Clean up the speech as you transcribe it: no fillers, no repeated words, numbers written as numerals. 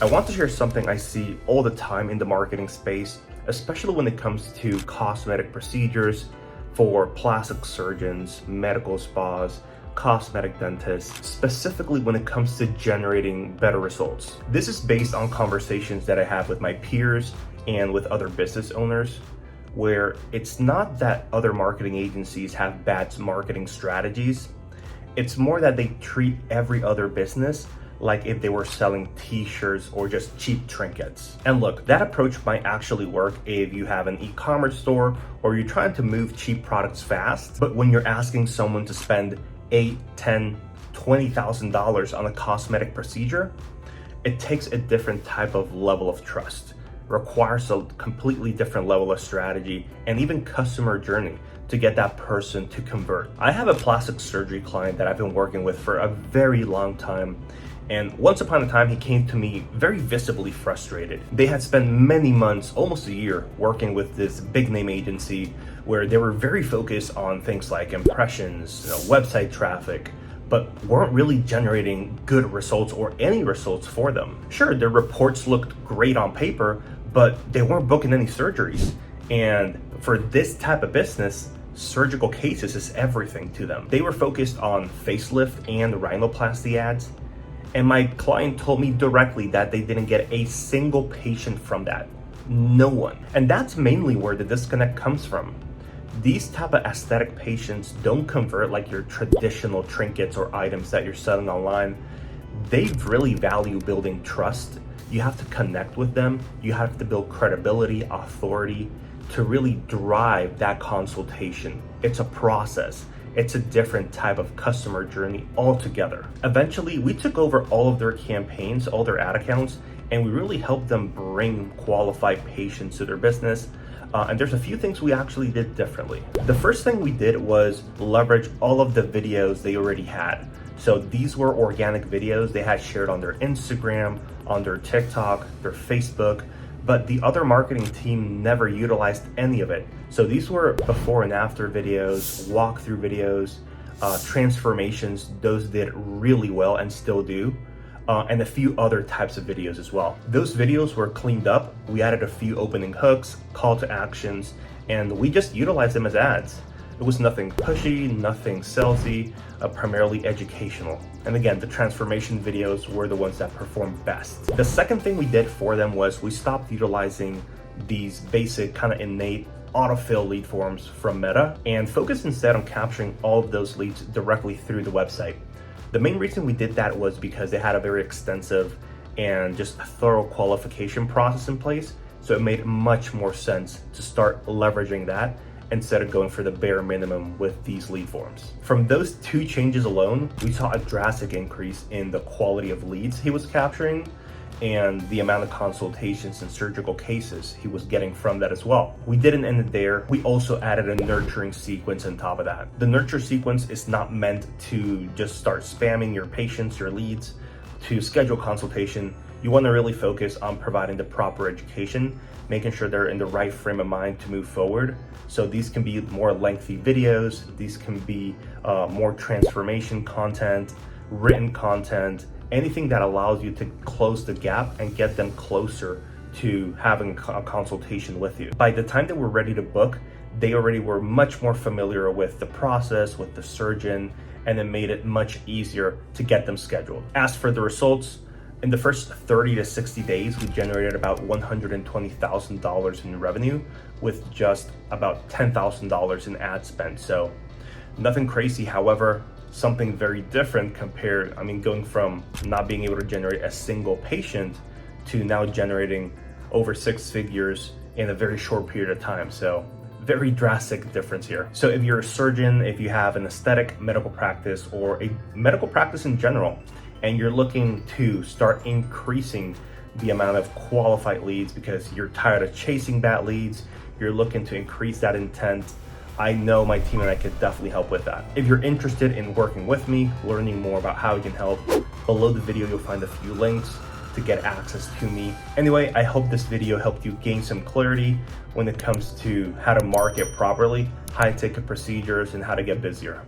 I want to share something I see all the time in the marketing space, especially when it comes to cosmetic procedures for plastic surgeons, medical spas, cosmetic dentists, specifically when it comes to generating better results. This is based on conversations that I have with my peers and with other business owners, where it's not that other marketing agencies have bad marketing strategies. It's more that they treat every other business like if they were selling t-shirts or just cheap trinkets. And look, that approach might actually work if you have an e-commerce store or you're trying to move cheap products fast. But when you're asking someone to spend $8, $10, $20,000 on a cosmetic procedure, it takes a different type of level of trust, requires a completely different level of strategy and even customer journey to get that person to convert. I have a plastic surgery client that I've been working with for a very long time. And once upon a time, he came to me very visibly frustrated. They had spent many months, almost a year, working with this big name agency where they were very focused on things like impressions, website traffic, but weren't really generating good results or any results for them. Sure, their reports looked great on paper, but they weren't booking any surgeries. And for this type of business, surgical cases is everything to them. They were focused on facelift and rhinoplasty ads. And my client told me directly that they didn't get a single patient from that. No one. And that's mainly where the disconnect comes from. These type of aesthetic patients don't convert like your traditional trinkets or items that you're selling online. They really value building trust. You have to connect with them. You have to build credibility, authority to really drive that consultation. It's a process. It's a different type of customer journey altogether. Eventually, we took over all of their campaigns, all their ad accounts, and we really helped them bring qualified patients to their business. And there's a few things we actually did differently. The first thing we did was leverage all of the videos they already had. So these were organic videos they had shared on their Instagram, on their TikTok, their Facebook, but the other marketing team never utilized any of it. So these were before and after videos, walkthrough videos, transformations. Those did really well and still do. And a few other types of videos as well. Those videos were cleaned up. We added a few opening hooks, call to actions, and we just utilized them as ads. It was nothing pushy, nothing salesy, primarily educational. And again, the transformation videos were the ones that performed best. The second thing we did for them was we stopped utilizing these basic kind of innate autofill lead forms from Meta and focused instead on capturing all of those leads directly through the website. The main reason we did that was because they had a very extensive and just a thorough qualification process in place. So it made much more sense to start leveraging that instead of going for the bare minimum with these lead forms. From those two changes alone, we saw a drastic increase in the quality of leads he was capturing and the amount of consultations and surgical cases he was getting from that as well. We didn't end it there. We also added a nurturing sequence on top of that. The nurture sequence is not meant to just start spamming your patients, your leads. To schedule consultation, you want to really focus on providing the proper education, making sure they're in the right frame of mind to move forward. So these can be more lengthy videos, these can be more transformation content, written content, anything that allows you to close the gap and get them closer to having a consultation with you. By the time they were ready to book, they already were much more familiar with the process, with the surgeon, and it made it much easier to get them scheduled. As for the results, in the first 30 to 60 days, we generated about $120,000 in revenue with just about $10,000 in ad spend. So nothing crazy. However, something very different compared, going from not being able to generate a single patient to now generating over 6 figures in a very short period of time. So very drastic difference here. So if you're a surgeon, if you have an aesthetic medical practice or a medical practice in general, and you're looking to start increasing the amount of qualified leads because you're tired of chasing bad leads, you're looking to increase that intent, I know my team and I could definitely help with that. If you're interested in working with me, learning more about how we can help, below the video you'll find a few links to get access to me. Anyway, I hope this video helped you gain some clarity when it comes to how to market properly, high ticket procedures, and how to get busier.